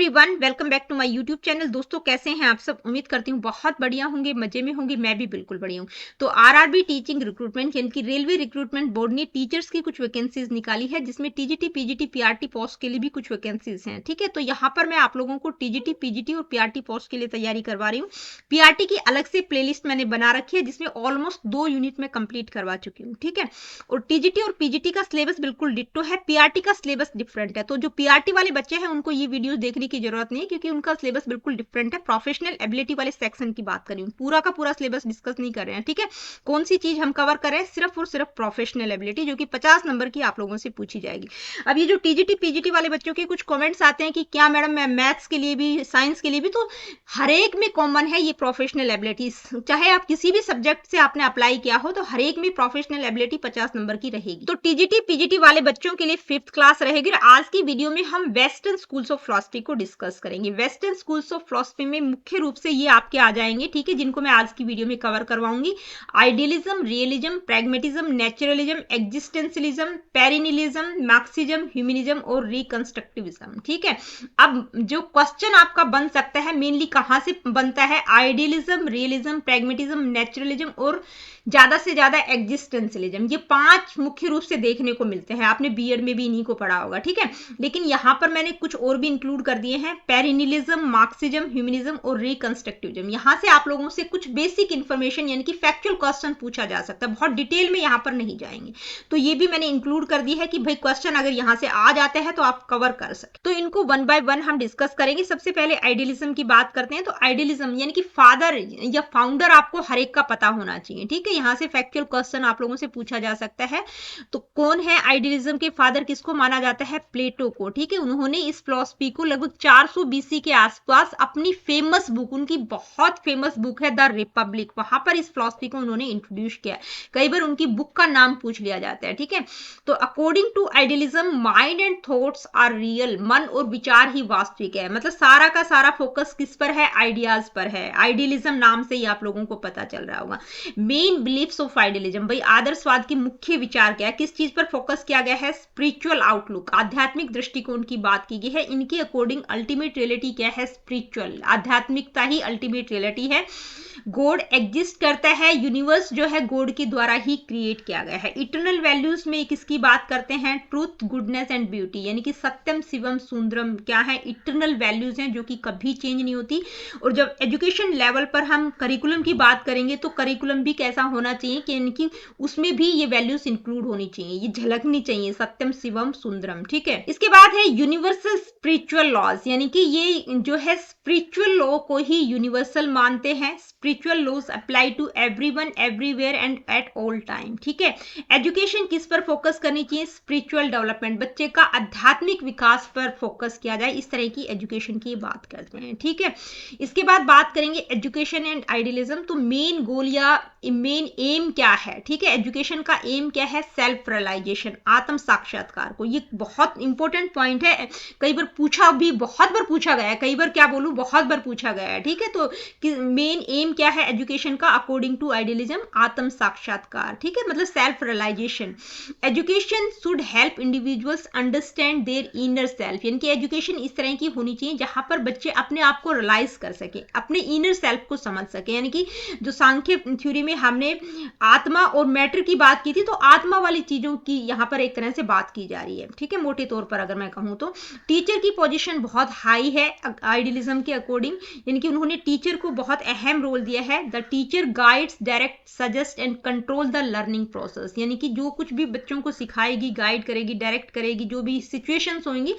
Everyone, welcome back to my YouTube channel. दोस्तों, कैसे हैं आप सब? उम्मीद करती हूँ बहुत बढ़िया होंगे, मजे में होंगे। मैं भी बिल्कुल बढ़िया हूँ। तो आरआरबी टीचिंग रिक्रूटमेंट यानी कि रेलवे रिक्रूटमेंट बोर्ड ने टीचर्स की कुछ वैकेंसीज निकाली है, जिसमें टीजीटी, पीजीटी, पीआरटी पोस्ट के लिए भी कुछ वैकेंसीज हैं। ठीक है, तो यहाँ पर मैं आप लोगों को टीजीटी, पीजीटी और पीआरटी पोस्ट के लिए तैयारी करवा रही हूँ। पीआरटी की अलग से प्लेलिस्ट मैंने बना रखी है, जिसमें ऑलमोस्ट 2 यूनिट में कंप्लीट करवा चुकी हूँ। ठीक है, और टीजीटी और पीजीटी का सिलेबस बिल्कुल डिट्टो है, पीआरटी का सिलेबस डिफरेंट है। तो जो पीआरटी वाले बच्चे हैं उनको ये वीडियो देखने की जरूरत नहीं है, क्योंकि उनका सिलेबस बिल्कुल डिफरेंट है। प्रोफेशनल एबिलिटी वाले सेक्शन की बात कर रही हूँ, पूरा का पूरा सिलेबस डिस्कस नहीं कर रहे हैं। ठीक है, कौन सी चीज हम कवर कर रहे हैं? सिर्फ और सिर्फ प्रोफेशनल एबिलिटी, जो कि 50 नंबर की आप लोगों से पूछी जाएगी। अब ये जो टीजीटी पीजीटी वाले बच्चों के कुछ कमेंट्स आते हैं कि क्या मैडम, मैं मैथ्स के लिए भी, साइंस के लिए भी, तो हर एक में कॉमन है ये प्रोफेशनल एबिलिटीज। चाहे आप किसी भी सब्जेक्ट से आपने अप्लाई किया हो, तो हर एक में प्रोफेशनल एबिलिटी 50 नंबर की रहेगी। तो टीजीटी पीजीटी वाले बच्चों के लिए 5th क्लास रहेगी। और आज की वीडियो में हम वेस्टर्न स्कूल्स ऑफ फिलॉसफी को डिस्कस करेंगे। वेस्टर्न स्कूल्स ऑफ फिलॉसफी में मुख्य रूप से ये आपके आ जाएंगे, ठीक है, जिनको मैं आज की वीडियो में कवर करवाऊंगी। Idealism, realism, pragmatism, naturalism, existentialism, perennialism, Marxism, humanism और रिकंस्ट्रक्टिविज्म। ठीक है, अब जो क्वेश्चन आपका बन सकता है, मेनली कहां से बनता है? आइडियलिज्म, रियलिज्म, प्रैग्मेटिज्म, नेचुरलिज्म और ज्यादा से ज्यादा एग्जिस्टेंशियलिज्म। ये 5 मुख्य रूप से देखने को मिलते हैं। आपने बीएड में भी इन्हीं को पढ़ा होगा। ठीक है, लेकिन यहां पर मैंने कुछ और भी इंक्लूड कर दिए हैं। पेरिनिलिज्म, मार्क्सिज्म, ह्यूमनिज्म और रिकंस्ट्रक्टिविज्म। यहां से आप लोगों से कुछ बेसिक इंफॉर्मेशन यानी कि फैक्चुअल क्वेश्चन पूछा जा सकता है। बहुत डिटेल में यहां पर नहीं जाएंगे, तो ये भी मैंने इंक्लूड कर दी है कि भाई क्वेश्चन अगर यहां से आ जाते हैं तो आप कवर कर सके। तो इनको 1 बाय 1 हम डिस्कस करेंगे। सबसे पहले आइडियलिज्म की बात करते हैं। तो आइडियलिज्म यानी कि फादर या फाउंडर आपको हर एक का पता होना चाहिए। ठीक है, यहां से फैक्चुअल क्वेश्चन आप लोगों से पूछा जा सकता है। तो कौन है आइडियलिज्म के फादर? किसको माना जाता है? प्लेटो को। ठीक है, उन्होंने इस फिलॉसफी को लगभग 400 बीसी के आसपास अपनी फेमस बुक, उनकी बहुत फेमस बुक है द रिपब्लिक, वहां पर इस फिलॉसफी को उन्होंने इंट्रोड्यूस किया। कई बार उनकी बुक का नाम पूछ लिया जाता है। ठीक है, तो according to idealism, mind and thoughts are real. मन और विचार ही वास्तविक है। मतलब सारा का सारा फोकस किस पर है? आइडियाज पर है। आइडियलिज्म नाम से ही आप लोगों को पता चल रहा होगा। मेन बिलीफ्स ऑफ आइडियलिज्म, भाई आदर्शवाद की मुख्य विचार क्या है? किस चीज पर फोकस किया गया है? स्पिरिचुअल आउटलुक, आध्यात्मिक दृष्टिकोण की बात की गई है। इनके अकॉर्डिंग अल्टीमेट रियलिटी क्या है? स्पिरिचुअल, आध्यात्मिकता ही अल्टीमेट रियलिटी है। गॉड एग्जिस्ट करता है, यूनिवर्स जो है गॉड के द्वारा ही क्रिएट किया गया है। इटर्नल वैल्यूज में किसकी बात करते हैं? ट्रूथ, गुडनेस एंड ब्यूटी, यानी कि सत्यम, शिवम, सुंदरम क्या है? इटर्नल वैल्यूज हैं जो कि कभी चेंज नहीं होती। और जब एजुकेशन लेवल पर हम करिकुलम की बात करेंगे, तो करिकुलम भी कैसा होना चाहिए कि इनकी उसमें भी ये वैल्यूज इंक्लूड होनी चाहिए, ये झलकनी चाहिए, सत्यम, शिवम, सुंदरम। ठीक है, इसके बाद है यूनिवर्सल स्पिरिचुअल लॉज, यानी कि ये जो है स्पिरिचुअल लॉ को ही यूनिवर्सल मानते हैं। Spiritual laws apply to everyone, everywhere and at all time. ठीक है, एजुकेशन किस पर फोकस करनी चाहिए? स्पिरिचुअल डेवलपमेंट, बच्चे का आध्यात्मिक विकास पर फोकस किया जाए, इस तरह की एजुकेशन की बात करते हैं। ठीक है, इसके बाद बात करेंगे एजुकेशन एंड आइडियलिज्म। तो मेन गोल या मेन एम क्या है? ठीक है, एजुकेशन का एम क्या है? सेल्फ रियलाइजेशन, आत्म साक्षात्कार को। ये बहुत इंपॉर्टेंट पॉइंट है, कई बार पूछा भी, बहुत बार पूछा गया है, कई बार क्या बोलूं, बहुत बार पूछा गया है। ठीक है, तो मेन एम क्या है एजुकेशन का? अकॉर्डिंग टू आइडियलिज्म, आत्म साक्षात्कार। ठीक है, मतलब self realization. Education should help individuals understand their inner self, यानी कि एजुकेशन इस तरह की होनी चाहिए जहां पर बच्चे अपने आप को रियलाइज कर सके, अपने इनर सेल्फ को समझ सके। यानी कि जो सांख्य थ्योरी में हमने आत्मा और मैटर की बात की थी, तो आत्मा वाली चीजों की यहां पर एक तरह से बात की जा रही है। ठीक है, मोटे तौर पर अगर मैं कहूं तो टीचर की पोजीशन बहुत हाई है आइडियलिज्म के अकॉर्डिंग, यानी कि उन्होंने टीचर को बहुत अहम रोल दिया है। The teacher guides, direct, suggest and control the learning process, यानी कि जो कुछ भी बच्चों को सिखाएगी, गाइड करेगी, डायरेक्ट करेगी, जो भी सिचुएशंस होंगी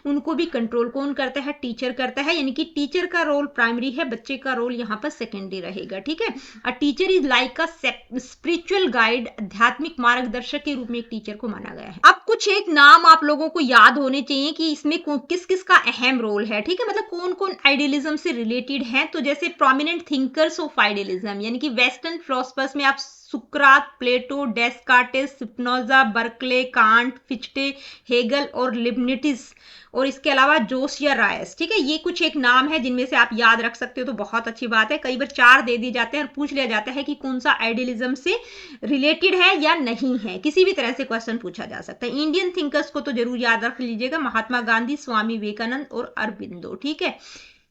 उनको भी कंट्रोल कौन करता है? टीचर करता है। यानी कि टीचर का रोल प्राइमरी है, बच्चे का रोल यहाँ पर सेकेंडरी रहेगा। ठीक है, a teacher is like a spiritual guide, आध्यात्मिक मार्गदर्शक के रूप में एक टीचर को माना गया है। अब कुछ एक नाम आप लोगों को याद होने चाहिए कि इसमें किस किस का अहम रोल है। ठीक है, मतलब कौन कौन आइडियलिज्म से रिलेटेड है। तो जैसे प्रोमिनेंट थिंकर्स ऑफ आइडियलिज्म, यानी कि वेस्टर्न फिलोसफर्स में आप सुकरात, प्लेटो, डेस्कार्टेस, स्पिनोजा, बर्कले, कांट, फिchte, हेगल और लिबनिटिस, और इसके अलावा जोसिया रायस। ठीक है, ये कुछ एक नाम है जिनमें से आप याद रख सकते हो तो बहुत अच्छी बात है। कई बार 4 दे दिए जाते हैं और पूछ लिया जाता है कि कौन सा आइडियलिज्म से रिलेटेड है या नहीं है, किसी भी तरह से क्वेश्चन पूछा जा सकता है। इंडियन थिंकर्स को तो जरूर याद रख लीजिएगा, महात्मा गांधी, स्वामी विवेकानंद और अरबिंदो। ठीक है,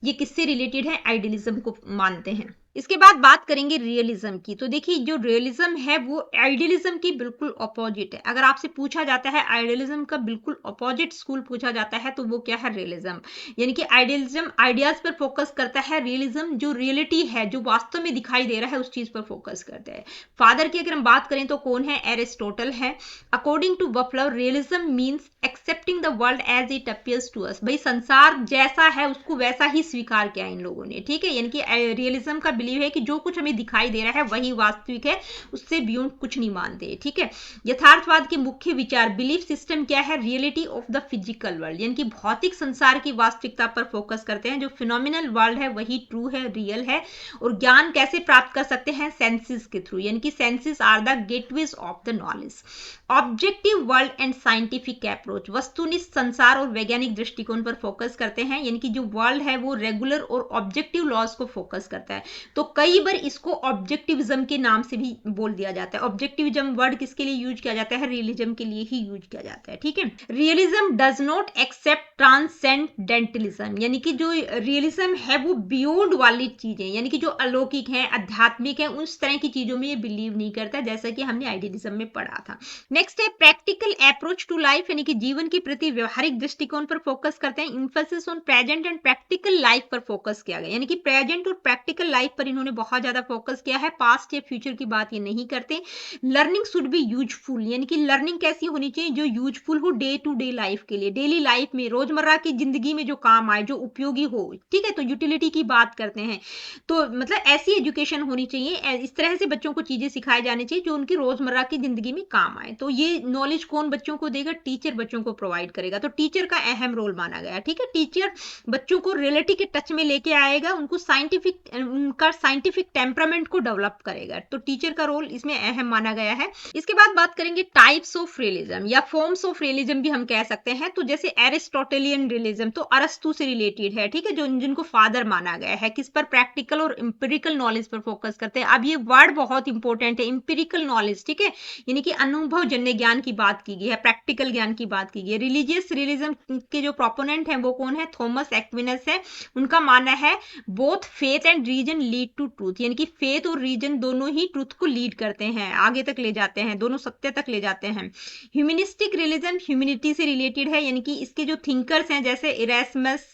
ये किससे रिलेटेड है, आइडियलिज्म को मानते हैं। इसके बाद बात करेंगे रियलिज्म की। तो देखिए, जो रियलिज्म है वो आइडियलिज्म की बिल्कुल अपोजिट है। अगर आपसे पूछा जाता है आइडियलिज्म का बिल्कुल अपोजिट स्कूल पूछा जाता है तो वो क्या है, रियलिज्म। यानी कि आइडियलिज्म आइडियाज पर फोकस करता है, रियलिज्म जो रियलिटी है, जो वास्तव में दिखाई दे रहा है उस चीज पर फोकस करता है। फादर की अगर हम बात करें तो कौन है, एरिस्टोटल है। According to Butler, realism means accepting the world as it appears to us. भाई संसार जैसा है उसको वैसा ही स्वीकार किया इन लोगों ने। ठीक है, यानी कि रियलिज्म का बिलीव है कि जो कुछ हमें दिखाई दे रहा है वही वास्तविक है, उससे बियॉन्ड कुछ नहीं मानते। ठीक है, यथार्थवाद के मुख्य विचार, बिलीफ सिस्टम क्या है, reality of the physical world, यानी कि भौतिक संसार की वास्तविकता पर फोकस करते हैं। जो फिनोमिनल वर्ल्ड है वही ट्रू है, रियल है। और ज्ञान कैसे प्राप्त कर सकते हैं, सेंसेस के थ्रू, यानी कि senses are the gateways of the knowledge. Objective world and scientific approach, वस्तुनिष्ठ संसार और वैज्ञानिक दृष्टिकोण पर फोकस करते हैं, यानी कि जो वर्ल्ड है वो रेगुलर और ऑब्जेक्टिव लॉज को फोकस करता है। तो कई बार इसको ऑब्जेक्टिविज्म के नाम से भी बोल दिया जाता है। ऑब्जेक्टिविज्म वर्ड किसके लिए यूज किया जाता है, रियलिज्म के लिए ही यूज किया जाता है। ठीक है, realism does not accept transcendentalism, यानी कि जो रियलिज्म है वो बियॉन्ड वाली चीजें, यानी कि जो अलौकिक है, आध्यात्मिक है, उस तरह की चीजों में ये बिलीव नहीं करता, जैसा कि हमने आइडियलिज्म में पढ़ा था। नेक्स्ट है प्रैक्टिकल अप्रोच टू लाइफ, यानी कि जीवन के प्रति व्यवहारिक दृष्टिकोण पर फोकस करते हैं। Emphasis on present and practical life पर फोकस किया गया, यानी कि प्रेजेंट और प्रैक्टिकल लाइफ पर इन्होंने बहुत ज्यादा फोकस किया है, पास्ट या फ्यूचर की बात ये नहीं करते। लर्निंग शुड बी यूजफुल, यानी कि लर्निंग कैसी होनी चाहिए, जो यूजफुल हो डे टू डे लाइफ के लिए, डेली लाइफ में, रोजमर्रा की जिंदगी में जो काम आए, जो उपयोगी हो। ठीक है, तो यूटिलिटी की बात करते हैं, तो मतलब ऐसी एजुकेशन होनी चाहिए, इस तरह से बच्चों को चीजें सिखाई जानी चाहिए जो उनकी रोजमर्रा की जिंदगी में काम आए। तो ये नॉलेज कौन बच्चों को देगा, टीचर बच्चों को प्रोवाइड करेगा। तो टीचर का अहम रोल माना गया। ठीक है, टीचर बच्चों को रियलिटी के टच में लेके आएगा, उनको उनका साइंटिफिक टेम्परामेंट को डेवलप करेगा। तो टीचर का रोल इसमें अहम माना गया है। इसके बाद बात करेंगे टाइप्स ऑफ रियलिज्म या फॉर्म्स ऑफ रियलिज्म भी हम कह सकते हैं। तो जैसे एरिस्टोटेलियन रियलिज्म तो अरस्तु से रिलेटेड है। ठीक है, जो जिनको फादर माना गया है, किस पर, प्रैक्टिकल और इंपेरिकल नॉलेज पर फोकस करते हैं। अब ये वर्ड बहुत इंपॉर्टेंट है, इंपेरिकल नॉलेज। ठीक है, यानी कि अनुभव जन्य ज्ञान की बात की गई है, प्रैक्टिकल ज्ञान की बात की गई है। रिलीजियस रियलिज्म के जो प्रोपोनेंट हैं वो कौन है, थॉमस एक्विनस है। उनका मानना है both faith and reason lead to truth, यानी कि फेथ और रीजन दोनों ही ट्रूथ को लीड करते हैं, आगे तक ले जाते हैं, दोनों सत्य तक ले जाते हैं। ह्यूमनिस्टिक रियलिज्म ह्यूमनिटी से रिलेटेड है, यानी कि इसके जो थिंकर्स हैं जैसे इरेस्मस,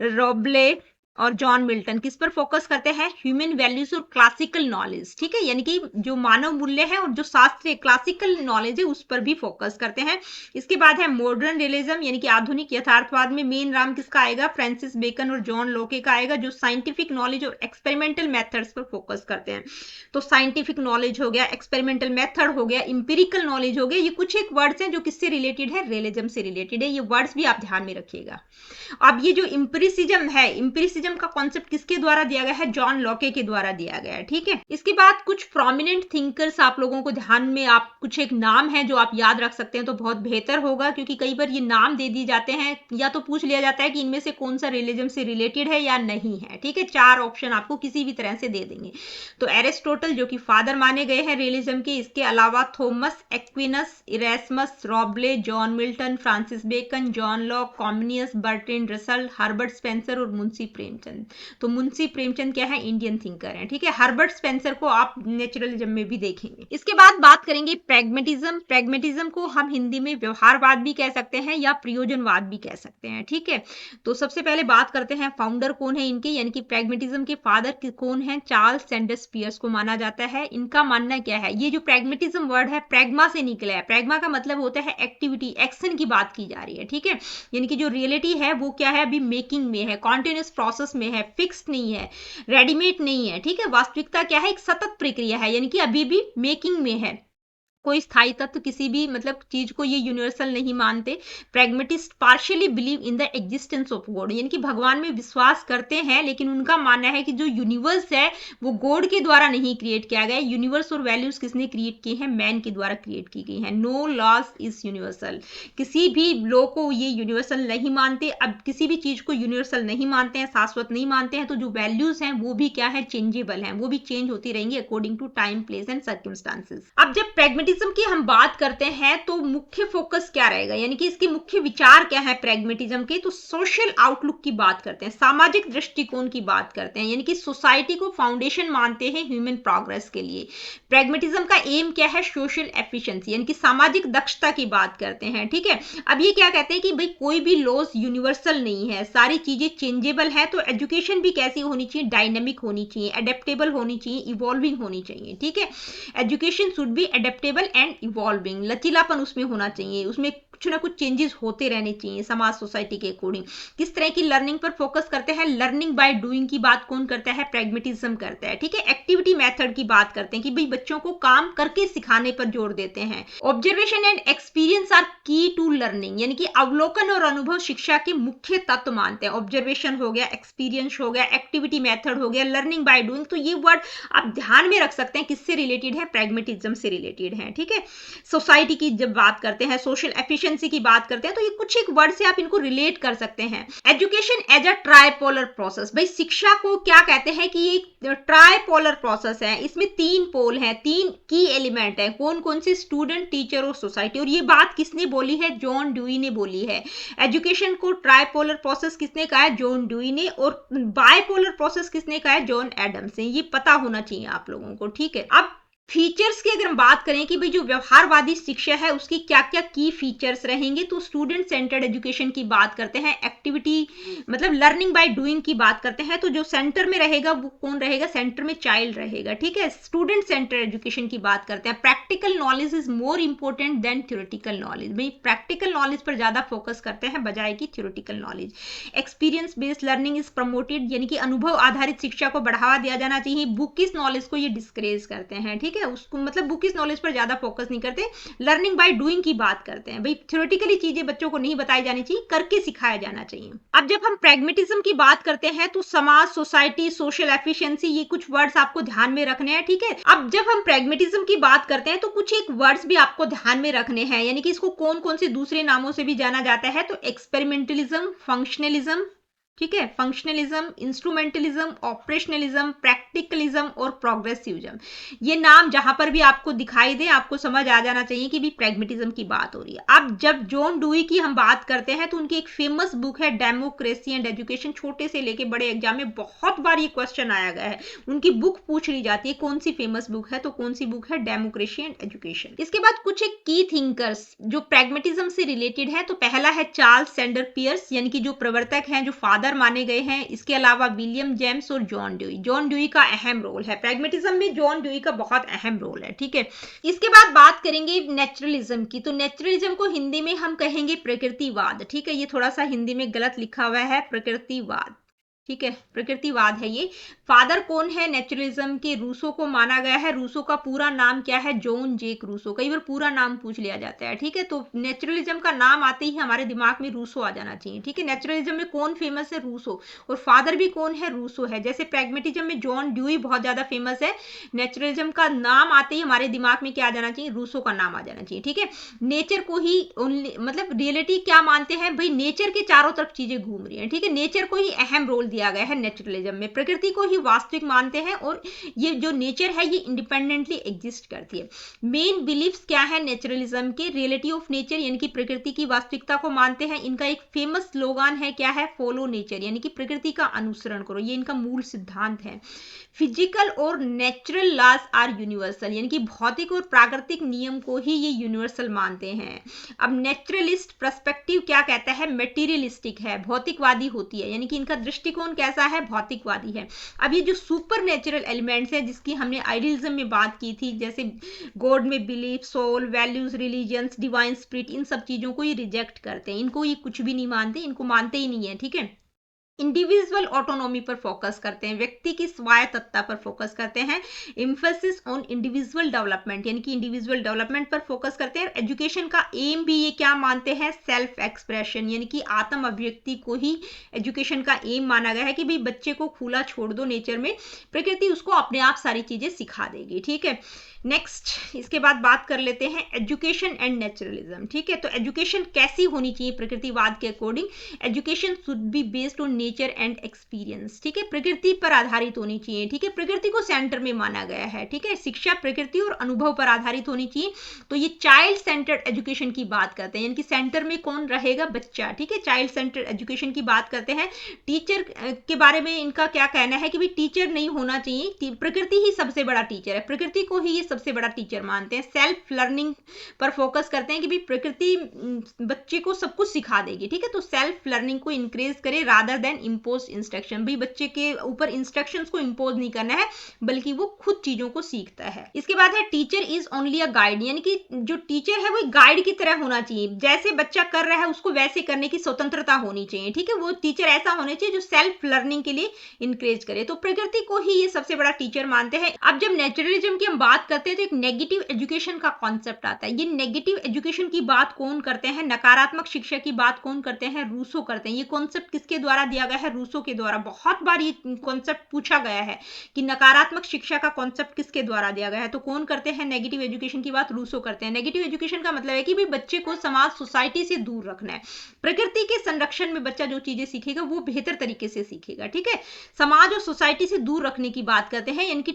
रोब्ले और जॉन मिल्टन किस पर फोकस करते हैं, ह्यूमन वैल्यूज और क्लासिकल नॉलेज। ठीक है, यानी कि जो मानव मूल्य है और जो शास्त्रीय क्लासिकल नॉलेज है उस पर भी फोकस करते हैं। इसके बाद है मॉडर्न रियलिज्म, यानी कि आधुनिक यथार्थवाद में मेन नाम किसका आएगा, फ्रांसिस बेकन और जॉन लोके का आएगा, जो साइंटिफिक नॉलेज और एक्सपेरिमेंटल मेथड्स पर फोकस करते हैं। तो साइंटिफिक नॉलेज हो गया, एक्सपेरिमेंटल मेथड हो गया, इंपेरिकल नॉलेज हो गया, ये कुछ एक वर्ड्स हैं जो किससे रिलेटेड है, रियलिज्म से रिलेटेड है। ये वर्ड्स भी आप ध्यान में रखिएगा। अब ये जो इंपेरिसिज्म है, इंपेरिसिज्म का कॉन्सेप्ट किसके द्वारा दिया गया है, जॉन लॉके के द्वारा दिया गया है। ठीक है, इसके बाद कुछ प्रोमिनेंट थिंकर्स आप लोगों को ध्यान में, आप कुछ एक नाम है जो आप याद रख सकते हैं तो बहुत बेहतर होगा, क्योंकि कई बार ये नाम दे दिए जाते हैं या तो पूछ लिया जाता है कि इनमें से कौन सा रियलिज्म से रिलेटेड है या नहीं है। ठीक है, 4 ऑप्शन आपको किसी भी तरह से दे देंगे। तो एरिस्टोटल जो कि फादर माने गए हैं रियलिज्म के, इसके अलावा Thomas Aquinas, Erasmus, Rabelais, John Milton, Francis Bacon, John Locke, Comenius, Bertrand Russell, Herbert Spencer और मुंशी प्रेमचंद। तो मुंशी प्रेमचंद क्या है, इंडियन थिंकर है। ठीक है, हर्बर्ट स्पेंसर को आप नेचुरलिज्म में भी देखेंगे। इसके बाद बात करेंगे प्रैग्मेटिज्म। प्रैग्मेटिज्म को हम हिंदी में व्यवहारवाद भी कह सकते हैं या प्रयोजनवाद भी कह सकते हैं। ठीक है, तो सबसे पहले बात करते हैं फाउंडर कौन है इनके, यानी कि प्रैग्मेटिज्म के फादर कौन है, चार्ल्स सैंडर्स पियर्स को माना जाता है। इनका मानना क्या है, ये जो प्रैग्मेटिज्म वर्ड है प्रैग्मा से निकला है। प्रैग्मा का मतलब होता है एक्टिविटी, एक्शन की बात की जा रही है। ठीक है, यानी कि जो रियलिटी है वो क्या है, अभी मेकिंग में है, कॉन्टिन्यूस प्रोसेस में है, फिक्स्ड नहीं है, रेडीमेड नहीं है। ठीक है, वास्तविकता क्या है, एक सतत प्रक्रिया है, यानी कि अभी भी मेकिंग में है। कोई स्थायी तत्व किसी भी मतलब चीज को ये यूनिवर्सल नहीं मानते। Pragmatist partially believe in the existence of God, यानी कि भगवान में विश्वास करते हैं, लेकिन उनका मानना है कि जो यूनिवर्स है वो गॉड के द्वारा नहीं क्रिएट किया गया। यूनिवर्स और वैल्यूज किसने क्रिएट की है? मैन के द्वारा क्रिएट की गई है। नो लॉज इज यूनिवर्सल, किसी भी लॉ को ये यूनिवर्सल नहीं मानते। अब किसी भी चीज को यूनिवर्सल नहीं मानते हैं, शाश्वत नहीं मानते हैं, तो जो वैल्यूज हैं वो भी क्या है? चेंजेबल हैं, वो भी चेंज होती रहेंगी according to time, place and circumstances. अब जब प्रैग्मेटिज्म की हम बात करते हैं तो मुख्य फोकस क्या रहेगा, यानी कि इसके मुख्य विचार क्या है प्रैग्मेटिज्म के? तो सोशल आउटलुक की बात करते हैं, सामाजिक दृष्टिकोण की बात करते हैं, यानी कि सोसाइटी को फाउंडेशन मानते हैं ह्यूमन प्रोग्रेस के लिए। प्रैग्मेटिज्म का एम क्या है? सोशल एफिशिएंसी, यानी कि सामाजिक दक्षता की बात करते हैं। ठीक है, अब ये क्या कहते हैं कि भाई कोई भी लॉज यूनिवर्सल नहीं है, सारी चीजें चेंजेबल है। तो एजुकेशन भी कैसी होनी चाहिए? डायनेमिक होनी चाहिए, एडेप्टेबल होनी चाहिए, इवॉल्विंग होनी चाहिए। ठीक है, education should B adaptable and evolving, लचीलापन उसमें होना चाहिए, उसमें कुछ ना कुछ चेंजेस होते रहने चाहिए समाज सोसाइटी के अकॉर्डिंग। किस तरह की लर्निंग पर फोकस करते हैं? लर्निंग बाय डूइंग की बात कौन करता है? प्रैग्मेटिज्म करता है। ठीक है, एक्टिविटी मेथड की बात करते हैं कि भाई बच्चों को काम करके सिखाने पर जोर देते हैं। ऑब्जर्वेशन एंड एक्सपीरियंस आर की टू लर्निंग, यानी कि अवलोकन और अनुभव शिक्षा के मुख्य तत्व मानते हैं। ऑब्जर्वेशन हो गया, एक्सपीरियंस हो गया, एक्टिविटी मेथड हो गया, लर्निंग बाय डूइंग। तो ये वर्ड आप ध्यान में रख सकते हैं, किससे रिलेटेड है? प्रैग्मेटिज्म से रिलेटेड है। ठीक है, सोसाइटी की जब बात करते हैं, सोशल एफिशिएंसी की बात करते हैं, तो ये कुछ एक वर्ड से आप इनको रिलेट कर सकते हैं। Education as a tripolar process, भाई शिक्षा को क्या कहते हैं कि ये ट्राइपोलर प्रोसेस है, इसमें 3 पोल हैं, 3 की एलिमेंट है। कौन कौन से? स्टूडेंट, टीचर और सोसाइटी। और ये बात किसने बोली है? जॉन ड्यूई ने बोली है। एजुकेशन को ट्राइपोलर प्रोसेस किसने कहा है? जॉन ड्यूई ने। और बाइपोलर प्रोसेस किसने कहा है? जॉन एडम्स ने। ये पता होना चाहिए आप लोगों को। ठीक है, अब फीचर्स की अगर हम बात करें कि भाई जो व्यवहारवादी शिक्षा है उसकी क्या क्या की फीचर्स रहेंगे, तो स्टूडेंट सेंटर्ड एजुकेशन की बात करते हैं, एक्टिविटी मतलब लर्निंग बाय डूइंग की बात करते हैं। तो जो सेंटर में रहेगा वो कौन रहेगा? सेंटर में चाइल्ड रहेगा। ठीक है, स्टूडेंट सेंटर्ड एजुकेशन की बात करते हैं। Practical knowledge is more important than theoretical knowledge, भाई प्रैक्टिकल नॉलेज पर ज्यादा फोकस करते हैं बजाय की theoretical knowledge. Experience based learning is promoted, यानी कि अनुभव आधारित शिक्षा को बढ़ावा दिया जाना चाहिए। बुकिश नॉलेज को ये डिस्करेज करते हैं। ठीक है, उसको मतलब बुकिश नॉलेज पर ज्यादा फोकस नहीं करते, लर्निंग बाय डूइंग की बात करते हैं। भाई थ्योरेटिकली चीजें बच्चों को नहीं बताई जानी चाहिए, करके सिखाया जाना चाहिए। अब जब हम प्रैग्मेटिज्म की बात करते हैं तो समाज, सोसाइटी, सोशल एफिशिएंसी, ये कुछ वर्ड्स आपको ध्यान में रखने हैं। ठीक है, अब जब हम प्रैग्मेटिज्म की बात करते हैं तो कुछ एक वर्ड्स भी आपको ध्यान में रखने हैं, यानी कि इसको कौन कौन से दूसरे नामों से भी जाना जाता है। तो एक्सपेरिमेंटलिज्म, फंक्शनलिज्म, ठीक है, फंक्शनलिज्म, इंस्ट्रूमेंटलिज्म, ऑपरेशनलिज्म, प्रैक्टिकलिज्म और प्रोग्रेसिविज्म। ये नाम जहां पर भी आपको दिखाई दे आपको समझ आ जाना चाहिए कि भी प्रैग्मेटिज्म की बात हो रही है। अब जब जॉन डूई की हम बात करते हैं तो उनकी एक फेमस बुक है डेमोक्रेसी एंड एजुकेशन। छोटे से लेके बड़े एग्जाम में बहुत बार ये क्वेश्चन आया गया है, उनकी बुक पूछ ली जाती है कौन सी फेमस बुक है, तो कौन सी बुक है? Democracy and education. इसके बाद कुछ एक की थिंकर्स जो प्रैग्मेटिज्म से रिलेटेड है, तो पहला है चार्ल्स सैंडर पियर्स, यानी कि जो प्रवर्तक हैं, जो फादर माने गए हैं। इसके अलावा विलियम जेम्स और जॉन ड्यूई। जॉन ड्यूई का अहम रोल है प्रैग्मेटिज्म में, जॉन ड्यूई का बहुत अहम रोल है। ठीक है, इसके बाद बात करेंगे नेचुरलिज्म की। तो नेचुरलिज्म को हिंदी में हम कहेंगे प्रकृतिवाद। ठीक है, ये थोड़ा सा हिंदी में गलत लिखा हुआ है, प्रकृतिवाद। ठीक है, प्रकृतिवाद है ये। फादर कौन है नेचुरलिज्म के? रूसो को माना गया है। रूसो का पूरा नाम क्या है? Jean Jacques Rousseau. कई बार पूरा नाम पूछ लिया जाता है। ठीक है, तो नेचुरलिज्म का नाम आते ही हमारे दिमाग में रूसो आ जाना चाहिए। ठीक है, नेचुरलिज्म में कौन फेमस है? रूसो। और फादर भी कौन है? रूसो है। जैसे प्रैग्मेटिज्म में जॉन ड्यूई बहुत ज्यादा फेमस है, नेचुरलिज्म का नाम आते ही हमारे दिमाग में क्या आ जाना चाहिए? रूसो का नाम आ जाना चाहिए। ठीक है, नेचर को ही मतलब रियलिटी क्या मानते हैं? भाई नेचर के चारों तरफ चीजें घूम रही हैं। ठीक है, नेचर को ही अहम रोल दिया गया है नेचुरलिज्म में, प्रकृति को ही वास्तविक मानते हैं और ये जो नेचर है ये इंडिपेंडेंटली एग्जिस्ट करती है। मेन बिलीफ्स क्या है नेचुरलिज्म के? रियलिटी ऑफ नेचर, यानी कि प्रकृति की वास्तविकता को मानते हैं। इनका एक फेमस स्लोगन है, क्या है? फॉलो नेचर, यानी कि प्रकृति का अनुसरण करो, ये इनका मूल सिद्धांत है। फिजिकल और नेचुरल लॉज आर यूनिवर्सल, यानी कि भौतिक और प्राकृतिक नियम को ही ये यूनिवर्सल मानते हैं। अब नेचुरलिस्ट पर्सपेक्टिव क्या कहता है? मटेरियलिस्टिक है, भौतिकवादी होती है, यानी कि इनका दृष्टिकोण कैसा है? भौतिकवादी है। अब ये जो सुपर नेचुरल एलिमेंट्स है जिसकी हमने आइडियलिज्म में बात की थी, जैसे गॉड में belief, soul, values, religions, divine spirit, इन सब चीजों को ये रिजेक्ट करते हैं, इनको ये कुछ भी नहीं मानते, इनको मानते ही नहीं है। ठीक है, इंडिविजुअल ऑटोनॉमी पर फोकस करते हैं, व्यक्ति की स्वायत्तता पर फोकस करते हैं। एम्फेसिस ऑन इंडिविजुअल डेवलपमेंट, यानी कि इंडिविजुअल डेवलपमेंट पर फोकस करते हैं। एजुकेशन का एम भी ये क्या मानते हैं, सेल्फ एक्सप्रेशन, यानी कि आत्म अभिव्यक्ति को ही एजुकेशन का एम माना गया है कि भाई बच्चे को खुला छोड़ दो नेचर में, प्रकृति उसको अपने आप सारी चीजें सिखा देगी। ठीक है, नेक्स्ट इसके बाद बात कर लेते हैं एजुकेशन एंड नेचुरलिज्म। ठीक है, तो एजुकेशन कैसी होनी चाहिए प्रकृतिवाद के according, education should be based on nature and experience. ठीक है, प्रकृति पर आधारित होनी चाहिए। ठीक है, प्रकृति को सेंटर में माना गया है। ठीक है, शिक्षा प्रकृति और अनुभव पर आधारित होनी चाहिए। तो ये चाइल्ड सेंटर्ड एजुकेशन की बात करते हैं, यानी कि सेंटर में कौन रहेगा, बच्चा। ठीक है, चाइल्ड सेंटर्ड एजुकेशन की बात करते हैं। टीचर के बारे में इनका क्या कहना है कि भाई टीचर नहीं होना चाहिए, प्रकृति ही सबसे बड़ा टीचर है, प्रकृति को ही ये सबसे बड़ा टीचर मानते हैं। सेल्फ लर्निंग पर फोकस करते हैं कि भाई प्रकृति बच्चे को सब कुछ सिखा देगी। ठीक है, तो सेल्फ लर्निंग को इंक्रेज करे रादर देन इम्पोज इंस्ट्रक्शन, भाई बच्चे के ऊपर इंस्ट्रक्शंस को इम्पोज नहीं करना है बल्कि वो खुद चीजों को सीखता है। इसके बाद है teacher is only a guide, यानी कि जो टीचर है वो गाइड की तरह होना चाहिए, जैसे बच्चा कर रहा है उसको वैसे करने की स्वतंत्रता होनी चाहिए। ठीक है, वो टीचर ऐसा होना चाहिए जो सेल्फ लर्निंग के लिए इंकरेज करे। तो प्रकृति को ही ये सबसे बड़ा टीचर मानते हैं। अब जब नेचुरलिज्म की हम बात करते हैं तो एक नेगेटिव एजुकेशन का कॉन्सेप्ट आता है। ये नेगेटिव एजुकेशन की बात कौन करते हैं, नकारात्मक शिक्षा की बात कौन करते हैं, रूसो करते हैं। ये कॉन्सेप्ट किसके द्वारा दिया गया है, रूसो के द्वारा। बहुत बार ये कॉन्सेप्ट पूछा गया है कि नकारात्मक शिक्षा का कॉन्सेप्ट किसके द्वारा दिया गया है, तो कौन करते हैं नेगेटिव एजुकेशन की बात, रूसो करते हैं। नेगेटिव एजुकेशन का मतलब है कि भाई बच्चे को समाज सोसाइटी से दूर रखना है, प्रकृति के संरक्षण में बच्चा जो चीजें सीखेगा वो बेहतर तरीके से सीखेगा। ठीक है, समाज और सोसाइटी से दूर रखने की बात करते हैं, यानी कि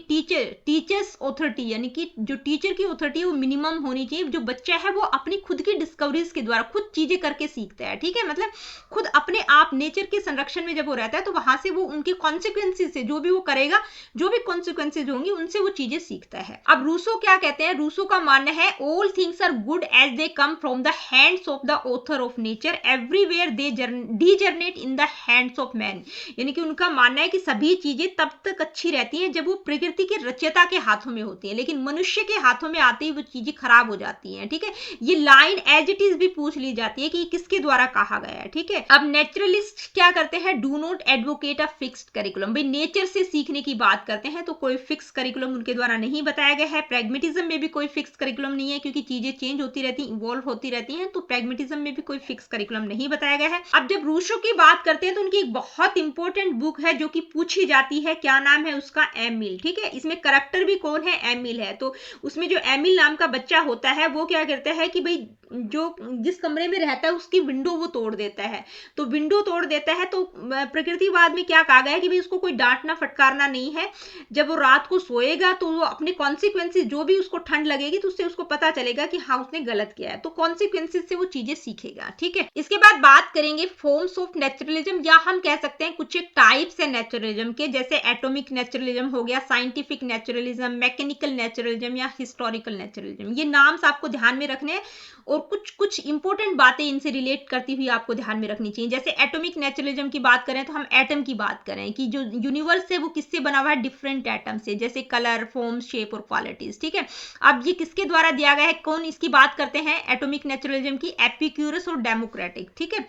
टीचर्स ऑथोरिटी, यानी कि जो टीचर की ऑथोरिटी है वो मिनिमम होनी चाहिए। जो बच्चा है वो अपनी खुद की डिस्कवरीज के द्वारा खुद चीजें करके सीखता है। ठीक है, मतलब खुद अपने आप नेचर के संरक्षण में जब वो रहता है तो वहां से वो उनके कॉन्सिक्वेंसेज से, जो भी वो करेगा, जो भी कॉन्सिक्वेंसेज होंगी उनसे वो चीजें सीखता है। अब रूसो क्या कहते हैं, रूसो का मानना है all things are good as they come from the hands of the author of nature, everywhere they degenerate in the hands of man, यानी कि उनका मानना है कि सभी चीजें तब तक अच्छी रहती हैं जब वो प्रकृति के रचयिता के हाथों में होती है, लेकिन मनुष्य के हाथों में आते ही वो चीजें खराब हो जाती हैं। ठीक है, ये लाइन एज इट इज भी पूछ ली जाती है कि किसके द्वारा कहा गया है। ठीक है, अब नेचुरलिस्ट क्या करते हैं, do not advocate a fixed curriculum, भाई नेचर से सीखने की बात करते हैं तो कोई फिक्स करिकुलम उनके द्वारा नहीं बताया गया है। प्रैग्मेटिज्म में भी कोई फिक्स करिकुलम नहीं है, क्योंकि चीजें चेंज होती रहती हैं, इवॉल्व होती रहती हैं, तो प्रैग्मेटिज्म में भी कोई फिक्स करिकुलम नहीं बताया गया है। अब जब रूसो की बात करते हैं तो उनकी एक बहुत इंपॉर्टेंट बुक है जो कि पूछी जाती है, क्या नाम है उसका, एमिल। ठीक है, इसमें करेक्टर भी कौन है, एमिल है। तो उसमें जो एमिल नाम का बच्चा होता है वो क्या करता है कि भाई जो जिस कमरे में रहता है उसकी विंडो वो तोड़ देता है, तो विंडो तोड़ देता है। तो प्रकृतिवाद में क्या कहा गया है कि भाई उसको कोई डांटना फटकारना नहीं है, जब वो रात को सोएगा तो वो अपने कॉन्सिक्वेंसेज, जो भी उसको ठंड लगेगी तो उससे उसको पता चलेगा कि हाँ उसने गलत किया है, तो कॉन्सिक्वेंसेज से वो चीजें सीखेगा। ठीक है, इसके बाद बात करेंगे फॉर्म्स ऑफ नेचुरलिज्म, या हम कह सकते हैं कुछ एक टाइप्स है नेचुरलिज्म के, जैसे एटॉमिक नेचुरलिज्म हो गया, साइंटिफिक नेचुरलिज्म, मैकेनिकल नेचुरलिज्म या हिस्टोरिकल नेचुरलिज्म। ये नाम आपको ध्यान में रखने हैं और कुछ इंपॉर्टेंट बातें इनसे रिलेट करती हुई आपको ध्यान में रखनी चाहिए। जैसे एटॉमिक नेचुरलिज्म की बात करें तो हम एटम की बात करें कि जो यूनिवर्स है वो किससे बना हुआ है, डिफरेंट एटम से, जैसे कलर, फॉर्म, शेप और क्वालिटीज। ठीक है, अब ये किसके द्वारा दिया गया है, कौन इसकी बात करते हैं एटॉमिक नेचुरलिज्म की, एपिक्यूरस और डेमोक्रेटिक। ठीक है,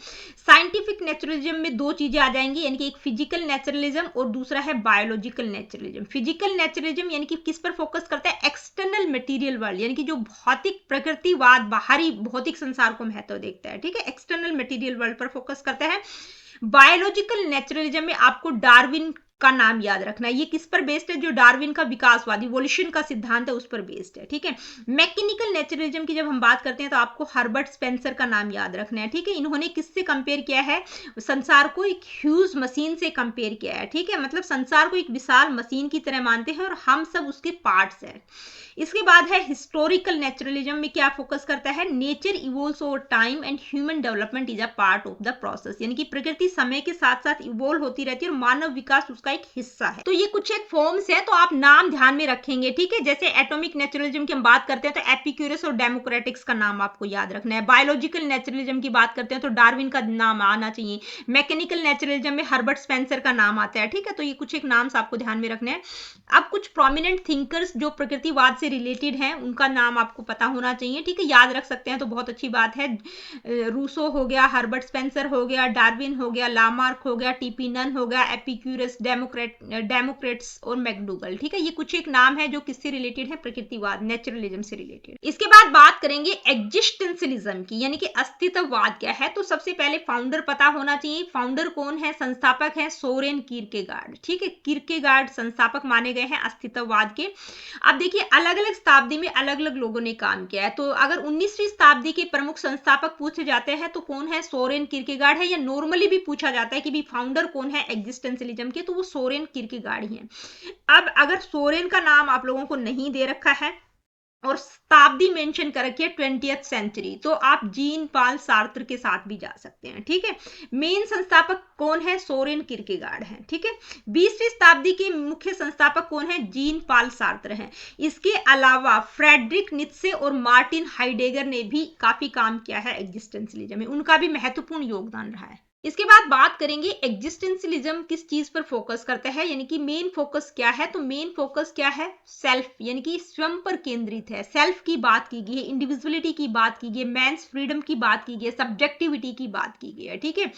साइंटिफिक नेचुरलिज्म में दो चीजें आ जाएंगी, यानी कि एक फिजिकल नेचुरलिज्म और दूसरा है बायोलॉजिकल नेचुरलिज्म। फिजिकल नेचुरलिज्म यानी कि किस पर फोकस करता है, एक्सटर्नल मटेरियल वर्ल्ड, यानी कि जो भौतिक प्रकृतिवाद बाहरी भौतिक संसार को महत्व देखता है। ठीक है, एक्सटर्नल मटेरियल वर्ल्ड पर फोकस करता है। बायोलॉजिकल नेचुरलिज्म में आपको डार्विन का नाम याद रखना है, ये किस पर बेस्ड है, जो डार्विन का विकासवादी इवोल्यूशन का सिद्धांत है उस पर बेस्ड है। ठीक है, मैकेनिकल नेचुरलिज्म की जब हम बात करते हैं तो आपको हर्बर्ट स्पेंसर का नाम याद रखना है। ठीक है, इन्होंने किससे कंपेयर किया है, संसार को एक ह्यूज मशीन से कंपेयर किया है। ठीक है, मतलब संसार को एक विशाल मशीन की तरह मानते हैं और हम सब उसके पार्ट्स हैं। इसके बाद है हिस्टोरिकल नेचुरलिज्म में क्या फोकस करता है, nature evolves over time and human development is a part of the process, यानी कि प्रकृति समय के साथ साथ इवोल्व होती रहती है और मानव विकास उसका का एक हिस्सा है। तो ये कुछ एक फॉर्म्स है, तो आप नाम ध्यान में रखेंगे, ठीक है। जैसे एटॉमिक नेचुरलिज्म की हम बात करते हैं तो एपिक्यूरस और डेमोक्रेटिक्स का नाम आपको याद रखना है। बायोलॉजिकल नेचुरलिज्म की बात करते हैं तो डार्विन का नाम आना चाहिए। मैकेनिकल नेचुरलिज्म में हर्बर्ट स्पेंसर का नाम आता है, ठीक है। तो ये कुछ एक नाम आपको ध्यान में रखना है। अब कुछ प्रोमिनेंट थिंकर्स जो प्रकृतिवाद से रिलेटेड हैं उनका नाम आपको पता होना चाहिए, ठीक है। याद रख सकते हैं तो बहुत अच्छी बात है। रूसो हो गया, हर्बर्ट स्पेंसर हो गया, डार्विन हो गया, लामार्क हो गया, टीपी नन हो गया, एपिक्यूरस, डेमोक्रेट्स और मैकडूगल, ठीक है। ये कुछ एक नाम है जो किससे रिलेटेड है, प्रकृतिवाद, नेचुरलिज्म से रिलेटेड। इसके बाद बात करेंगे एग्जिस्टेंशियलिज्म की, यानी कि अस्तित्ववाद क्या है। तो सबसे पहले फाउंडर पता होना चाहिए। फाउंडर कौन है, संस्थापक है सोरेन किरकेगार्ड, ठीक है। किरकेगार्ड संस्थापक माने गए हैं अस्तित्ववाद के। अब देखिए अलग अलग शताब्दी में अलग अलग लोगों ने काम किया है। तो अगर 19वीं शताब्दी के प्रमुख संस्थापक पूछे जाते हैं तो कौन है, सोरेन किरकेगार्ड है। या नॉर्मली भी पूछा जाता है कि भी फाउंडर कौन है एग्जिस्टेंशियलिज्म के, तो वो सोरेन किरकेगार्ड ही है। अब अगर सोरेन का नाम आप लोगों को नहीं दे रखा है और शताब्दी मेंशन कर रखी है 20th सेंचुरी, तो आप जीन पाल सार्त्र के साथ भी जा सकते हैं, ठीक है। मेन संस्थापक कौन है, सोरेन किरकेगार्ड है, ठीक है। 20वीं शताब्दी के मुख्य संस्थापक कौन है, जीन पाल सार्त्र हैं। इसके अलावा फ्रेडरिक नीत्शे और मार्टिन हाइडेगर ने भी काफी काम किया है एग्जिस्टेंशियलिज्म में, उनका भी महत्वपूर्ण योगदान रहा है। इसके बाद बात करेंगे एग्जिस्टेंशियलिज्म किस चीज पर फोकस करता है, यानी कि मेन फोकस क्या है। तो मेन फोकस क्या है, सेल्फ, यानी कि स्वयं पर केंद्रित है। सेल्फ की बात की गई है, इंडिविजुअलिटी की बात की गई है, मैन्स फ्रीडम की बात की गई है, सब्जेक्टिविटी की बात की गई है, ठीक है।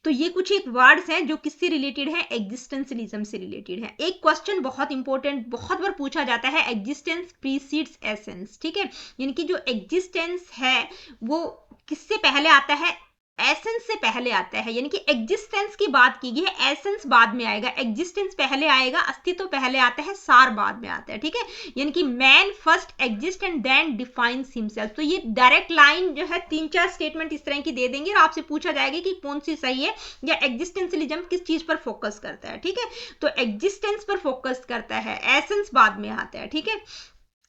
तो ये कुछ एक वर्ड्स हैं जो किससे रिलेटेड है, एग्जिस्टेंशियलिज्म से रिलेटेड है। एक क्वेश्चन बहुत इंपॉर्टेंट बहुत बार पूछा जाता है, एग्जिस्टेंस प्रीसीड्स एसेंस, ठीक है। यानी कि जो एग्जिस्टेंस है वो किससे पहले आता है, एसेंस से पहले आता है। यानी कि एग्जिस्टेंस की बात की गई है, एसेंस बाद में आएगा, एग्जिस्टेंस पहले आएगा, अस्तित्व पहले आता है, सार बाद में आता है, ठीक है। यानी कि man first exist and then defines himself. तो ये डायरेक्ट लाइन जो है 3-4 स्टेटमेंट इस तरह की दे देंगे और आपसे पूछा जाएगा कि कौन सी सही है, या एग्जिस्टेंशियलिज्म किस चीज पर फोकस करता है, ठीक है। तो एग्जिस्टेंस पर फोकस करता है, एसेंस बाद में आता है, ठीक है।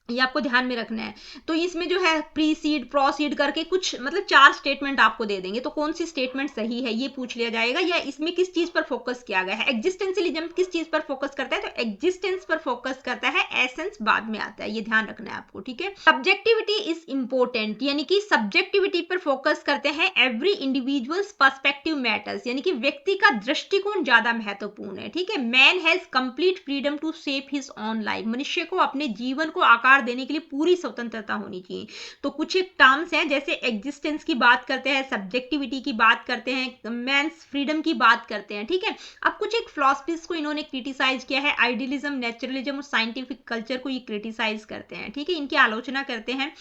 ये आपको ध्यान में रखना है। तो इसमें जो है प्रीसीड प्रोसीड करके कुछ मतलब 4 स्टेटमेंट आपको दे देंगे, तो कौन सी स्टेटमेंट सही है ये पूछ लिया जाएगा, या इसमें किस चीज पर फोकस किया गया है। एग्जिस्टेंशियलिज्म किस चीज पर फोकस करता है, तो एग्जिस्टेंस पर फोकस करता है, एसेंस बाद में आता है, ये ध्यान रखना है आपको, ठीक है। सब्जेक्टिविटी इज इंपॉर्टेंट, यानी कि सब्जेक्टिविटी पर फोकस करते हैं। एवरी इंडिविजुअल्स पर्सपेक्टिव मैटर्स, यानी कि व्यक्ति का दृष्टिकोण ज्यादा महत्वपूर्ण है, ठीक है। Man has complete freedom to shape his own life, मनुष्य को अपने जीवन को आकार देने के लिए पूरी स्वतंत्रता होनी चाहिए। तो कुछ एक टर्म्स हैं, जैसे एग्जिस्टेंस की बात करते हैं, सब्जेक्टिविटी की बात करते हैं, मैन्स फ्रीडम की बात करते हैं, ठीक है। अब कुछ एक फिलॉसफीज को इन्होंने क्रिटिसाइज किया है, आइडियलिज्म, नेचुरलिज्म और साइंटिफिक कल्चर को ये क्रिटिसाइज करते हैं, ठीक है, इनकी आलोचना करते हैं।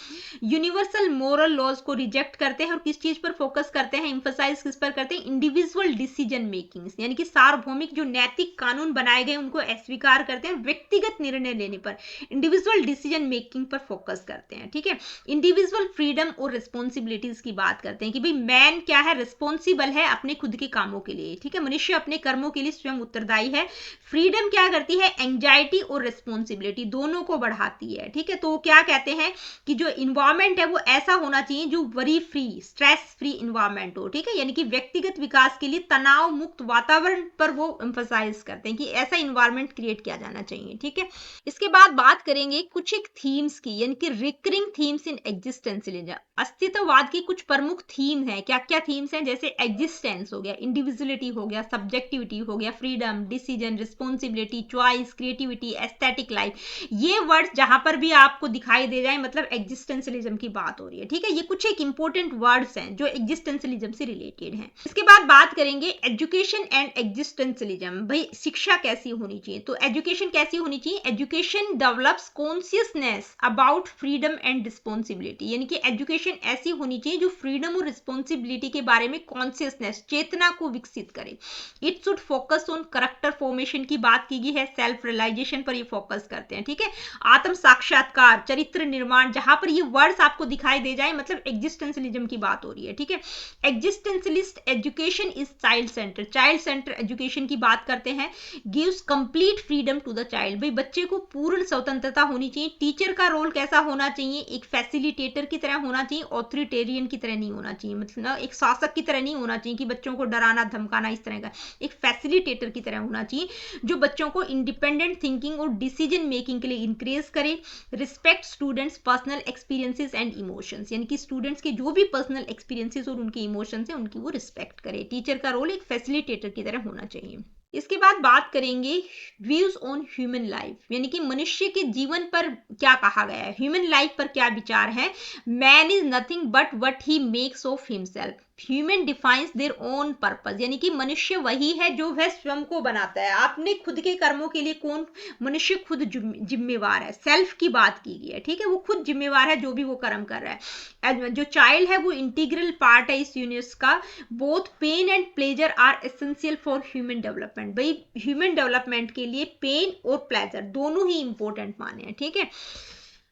यूनिवर्सल मोरल लॉज को रिजेक्ट करते हैं और किस चीज पर फोकस करते हैं, इंफोसाइज किस पर करते हैं, इंडिविजुअल डिसीजन मेकिंग, यानी कि सार्वभौमिक जो नैतिक कानून बनाए गए उनको अस्वीकार करते हैं, व्यक्तिगत निर्णय लेने पर इंडिविजुअल डिसीजन मेकिंग पर फोकस करते हैं, ठीक है। इंडिविजुअल फ्रीडम और रिस्पॉन्सिबिलिटीज की बात करते हैं कि भाई मैन क्या है, रिस्पॉन्सिबल है अपने खुद के कामों के लिए, ठीक है। मनुष्य अपने कर्मों के लिए स्वयं उत्तरदायी है। फ्रीडम क्या करती है, एंजाइटी और रिस्पॉन्सिबिलिटी दोनों को बढ़ाती है, ठीक है। तो क्या कहते हैं कि जो इन्वायरमेंट है वो ऐसा होना चाहिए जो worry free, stress free environment हो, ठीक है। यानी कि व्यक्तिगत विकास के लिए तनाव मुक्त वातावरण पर वो एम्फसाइज करते हैं कि ऐसा इन्वायरमेंट क्रिएट किया जाना चाहिए, ठीक है। इसके बाद बात करेंगे कुछ एक थीम्स की, यानी कि रिकरिंग थीम्स इन एग्जिस्टेंशियलिज्म। अस्तित्ववाद की कुछ प्रमुख थीम है, क्या क्या थीम्स हैं, जैसे एग्जिस्टेंस हो गया, इंडिविजुअलिटी हो गया, सब्जेक्टिविटी हो गया, freedom, decision, responsibility, choice, creativity, aesthetic life. ये वर्ड्स जहां पर भी आपको दिखाई दे जाए मतलब एग्जिस्टेंशियलिज्म की बात हो रही है, ठीक है। ये कुछ एक इंपॉर्टेंट वर्ड्स हैं जो एग्जिस्टेंशियलिज्म से रिलेटेड हैं। इसके बाद बात करेंगे एजुकेशन एंड एग्जिस्टेंशियलिज्म। भाई शिक्षा कैसी होनी चाहिए, तो एजुकेशन कैसी होनी चाहिए, education develops consciousness about freedom and responsibility, यानी कि एजुकेशन ऐसी होनी चाहिए जो फ्रीडम और रिस्पॉन्सिबिलिटी के बारे में कॉन्शियसनेस, चेतना को विकसित करे। It should focus on character formation की बात की गई है, सेल्फ रियलाइजेशन पर ये फोकस करते हैं, ठीक है। आत्म साक्षात्कार, चरित्र निर्माण, जहां पर ये वर्ड्स आपको दिखाई दे जाए मतलब एग्जिस्टेंशियलिज्म की बात हो रही है, ठीक है। Existentialist education is child centre, child centre education की बात करते हैं। Gives complete freedom to the child, भाई बच्चे को पूर्ण स्वतंत्रता होनी चाहिए। टीचर का रोल कैसा होना चाहिए, एक फैसिलिटेटर की तरह होना चाहिए, ऑथोरिटेरियन की तरह नहीं होना चाहिए, मतलब एक शासक की तरह नहीं होना चाहिए कि बच्चों को डराना धमकाना इस तरह का, एक फैसिलिटेटर की तरह होना चाहिए जो बच्चों को इंडिपेंडेंट थिंकिंग और डिसीजन मेकिंग के लिए इंक्रेज करे, respect students personal experiences and emotions, यानी कि स्टूडेंट्स के जो भी पर्सनल एक्सपीरियंसेस और उनके इमोशंस हैं उनकी वो रिस्पेक्ट करे। टीचर का रोल एक फैसिलिटेटर की तरह होना चाहिए। इसके बाद बात करेंगे व्यूज ऑन ह्यूमन लाइफ, यानी कि मनुष्य के जीवन पर क्या कहा गया है, ह्यूमन लाइफ पर क्या विचार है। Man is nothing but what he makes of himself, human defines their own purpose, यानी कि मनुष्य वही है जो वह स्वयं को बनाता है। आपने खुद के कर्मों के लिए कौन, मनुष्य खुद जिम्मेवार है, सेल्फ की बात की गई है, ठीक है, वो खुद जिम्मेवार है जो भी वो कर्म कर रहा है। जो चाइल्ड है वो इंटीग्रल पार्ट है इस यूनिवर्स का। Both pain and pleasure are essential for human development, भाई ह्यूमन डेवलपमेंट के लिए पेन और प्लेजर दोनों ही इंपॉर्टेंट माने हैं, ठीक है।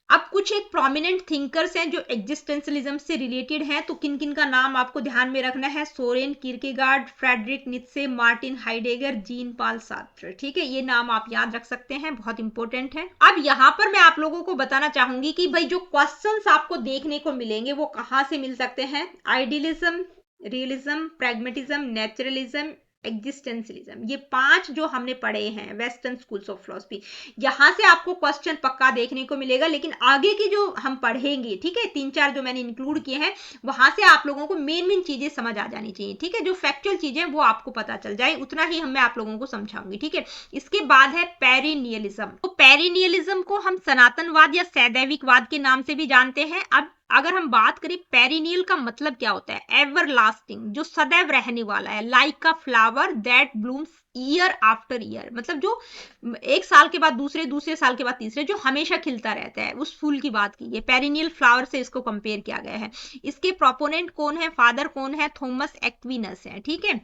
अब कुछ एक प्रोमिनेंट थिंकर्स हैं जो एग्जिस्टेंशलिज्म से रिलेटेड हैं, तो किन किन का नाम आपको ध्यान में रखना है, Søren Kierkegaard, Friedrich Nietzsche, Martin Heidegger, Jean Paul Sartre, ठीक है, ये नाम आप याद रख सकते हैं, बहुत इंपॉर्टेंट है। अब यहाँ पर मैं आप लोगों को बताना चाहूंगी कि भाई जो क्वेश्चंस आपको देखने को मिलेंगे वो कहाँ से मिल सकते हैं, idealism, realism, pragmatism, naturalism, existentialism, ये 5 जो हमने पढ़े हैं वेस्टर्न स्कूल्स ऑफ फिलॉसफी, यहां से आपको क्वेश्चन पक्का देखने को मिलेगा। लेकिन आगे की जो हम पढ़ेंगे, ठीक है, 3-4 जो मैंने इंक्लूड किए हैं, वहां से आप लोगों को मेन चीजें समझ आ जानी चाहिए, ठीक है, जो फैक्चुअल चीजें वो आपको पता चल जाए, उतना ही मैं आप लोगों को समझाऊंगी, ठीक है। इसके बाद है पेरिनियलिज्म, तो पेरिनियलिज्म को हम सनातनवाद या सैदैविकवाद के नाम से भी जानते हैं। अब अगर हम बात करें पेरिनियल का मतलब क्या होता है, एवर लास्टिंग, जो सदैव रहने वाला है, like a flower that blooms year after year, मतलब जो एक साल के बाद दूसरे, दूसरे साल के बाद तीसरे, जो हमेशा खिलता रहता है, उस फूल की बात की है। पेरिनियल फ्लावर से इसको कंपेयर किया गया है। इसके प्रोपोनेंट कौन है, फादर कौन है, थॉमस एक्विनस है, ठीक है।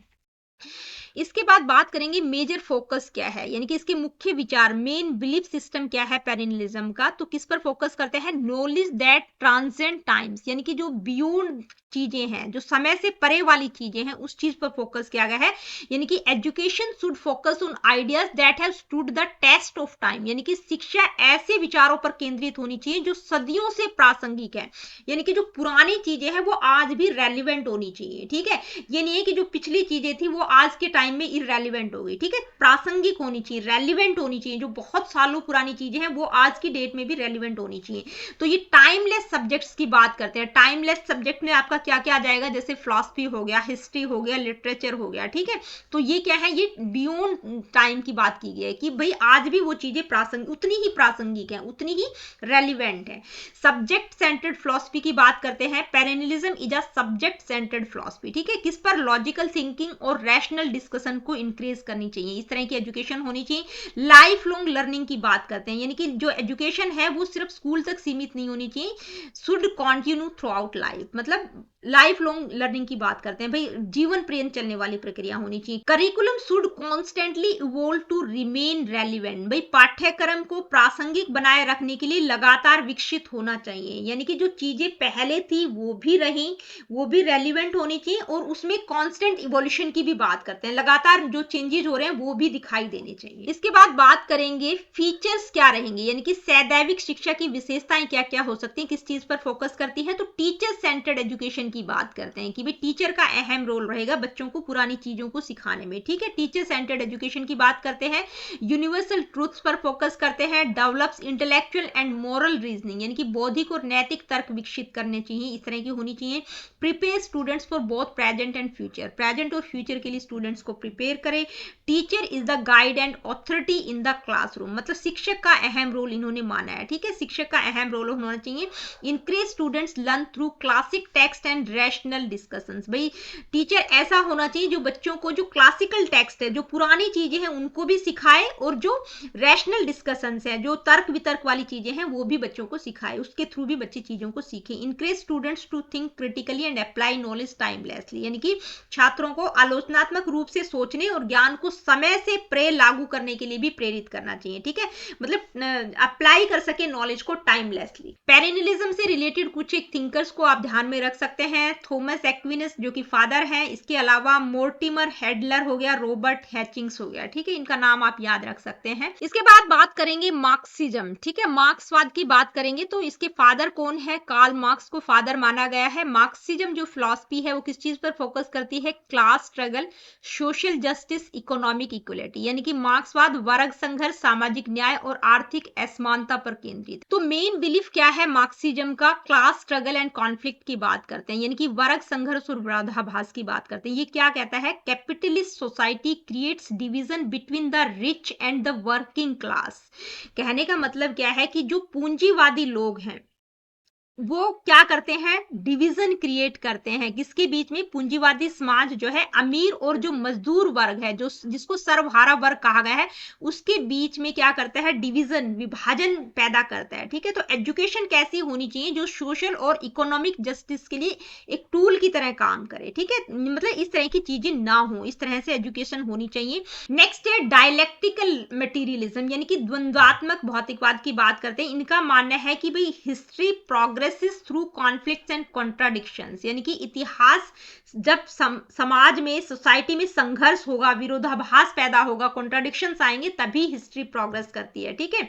इसके बाद बात करेंगे मेजर फोकस क्या है, यानी कि इसके मुख्य विचार, मेन बिलीफ सिस्टम क्या है पेरिनियलिज्म का, तो किस पर फोकस करते हैं, नॉलेज दैट ट्रांसेंड टाइम्स, यानी कि जो बियॉन्ड चीजें हैं, जो समय से परे वाली चीजें हैं, उस चीज पर फोकस किया गया है। यानी कि education should focus on ideas that have stood the test of time, यानी कि शिक्षा ऐसे विचारों पर केंद्रित होनी चाहिए जो सदियों से प्रासंगिक है, यानी कि जो पुरानी चीजें हैं वो आज भी रेलिवेंट होनी चाहिए, ठीक है। ये नहीं है कि जो पिछली चीजें थी वो आज के टाइम में इररेलेवेंट हो गई, ठीक है, प्रासंगिक होनी चाहिए, रेलिवेंट होनी चाहिए, जो बहुत सालों पुरानी चीजें हैं वो आज की डेट में भी रेलिवेंट होनी चाहिए। तो ये टाइमलेस सब्जेक्ट्स की बात करते हैं। टाइमलेस सब्जेक्ट में आपका क्या क्या आ जाएगा, जैसे फिलॉसफी हो गया, हिस्ट्री हो गया, लिटरेचर हो गया, ठीक है। तो ये क्या है, ये बियॉन्ड टाइम की बात की गई है कि भाई आज भी वो चीजें प्रासंगिक, उतनी ही प्रासंगिक है, उतनी ही रेलिवेंट है। सब्जेक्ट सेंटर्ड फिलॉसफी की बात करते हैं। Perennialism is a subject centred philosophy, ठीक है, किस पर, लॉजिकल थिंकिंग और रैशनल डिस्कशन को इंक्रीज करनी चाहिए, इस तरह की एजुकेशन होनी चाहिए। लाइफ लॉन्ग लर्निंग की बात करते हैं, यानी कि जो एजुकेशन है वो सिर्फ स्कूल तक सीमित नहीं होनी चाहिए, should continue through out life, मतलब लाइफ लॉन्ग लर्निंग की बात करते हैं, भाई जीवन पर्यंत चलने वाली प्रक्रिया होनी चाहिए। Curriculum should constantly evolve to remain relevant, भाई पाठ्यक्रम को प्रासंगिक बनाए रखने के लिए लगातार विकसित होना चाहिए, यानी कि जो चीजें पहले थी वो भी रही, वो भी रेलिवेंट होनी चाहिए, और उसमें कांस्टेंट इवोल्यूशन की भी बात करते हैं, लगातार जो चेंजेस हो रहे हैं वो भी दिखाई देने चाहिए। इसके बाद बात करेंगे फीचर्स क्या रहेंगे, यानी कि सैद्धांतिक शिक्षा की विशेषताएं क्या क्या हो सकती हैं, किस चीज पर फोकस करती है, तो टीचर सेंटर्ड एजुकेशन की बात करते हैं कि भाई टीचर का अहम रोल रहेगा बच्चों को पुरानी चीजों को सिखाने में, ठीक है, टीचर सेंटर्ड एजुकेशन की बात करते हैं। यूनिवर्सल ट्रूथ्स पर फोकस करते हैं। Develops intellectual and moral reasoning, यानी कि बौद्धिक और नैतिक तर्क विकसित करने चाहिए, इस तरह की होनी चाहिए। Prepare students for both present and future, present और फ्यूचर के लिए स्टूडेंट्स को प्रिपेयर करे। Teacher is the guide and authority in the classroom, मतलब शिक्षक का अहम रोल इन्होंने माना है, ठीक है, शिक्षक का अहम रोल होना चाहिए। Encourage students learn through classic text and rational discussions, भाई टीचर ऐसा होना चाहिए जो बच्चों को जो क्लासिकल टेक्स्ट है, जो पुरानी चीजें हैं उनको भी सिखाए, और जो रैशनल डिस्कशंस है, जो तर्क वितर्क वाली चीजें हैं वो भी बच्चों को सिखाए, उसके थ्रू भी बच्चे चीजों को सीखें। Encourage students to think critically and apply knowledge timelessly, यानी कि छात्रों को आलोचनात्मक रूप से सोचने और ज्ञान को समय से प्रे लागू करने के लिए भी प्रेरित करना चाहिए, ठीक है, मतलब अप्लाई कर सके नॉलेज को टाइमलेसली। पेरिनियलिज्म से रिलेटेड कुछ एक थिंकर्स को आप ध्यान में रख सकते हैं थॉमस एक्विनस जो कि फादर हैं, इसके अलावा मोर्टिमर हेडलर हो गया, रॉबर्ट हैचिंग्स हो गया, ठीक है, इनका नाम आप याद रख सकते हैं। इसके बाद बात करेंगे मार्क्सिज्म, ठीक है, मार्क्सवाद की बात करेंगे तो इसके फादर कौन है, कार्ल मार्क्स को फादर माना गया है। मार्क्सिज्म जो फिलॉसफी है वो किस चीज पर फोकस करती है, class struggle, social justice, economic equality, यानी कि मार्क्सवाद वर्ग संघर्ष, सामाजिक न्याय और आर्थिक असमानता पर केंद्रित। तो मेन बिलीफ क्या है मार्क्सिज्म का, क्लास स्ट्रगल एंड कॉन्फ्लिक्ट की बात करते हैं, यानी कि वर्ग संघर्ष और विरोधाभास की बात करते हैं। ये क्या कहता है, capitalist society creates division between the rich and the working class. कहने का मतलब क्या है कि जो पूंजीवादी लोग हैं वो क्या करते हैं, डिवीजन क्रिएट करते हैं किसके बीच में, पूंजीवादी समाज जो है अमीर और जो मजदूर वर्ग है, जो जिसको सर्वहारा वर्ग कहा गया है, उसके बीच में क्या करता है, डिवीजन, विभाजन पैदा करता है, ठीक है। तो एजुकेशन कैसी होनी चाहिए, जो सोशल और इकोनॉमिक जस्टिस के लिए एक टूल की तरह काम करे, ठीक है, मतलब इस तरह की चीजें ना हो, इस तरह से एजुकेशन होनी चाहिए। नेक्स्ट है डायलेक्टिकल मटेरियलिज्म, यानी कि द्वंद्वात्मक भौतिकवाद की बात करते हैं। इनका मानना है कि भाई history progresses through conflicts and contradictions, यानी कि इतिहास जब समाज में, सोसाइटी में संघर्ष होगा, विरोधाभास पैदा होगा, कॉन्ट्राडिक्शंस आएंगे, तभी हिस्ट्री प्रोग्रेस करती है, ठीक है।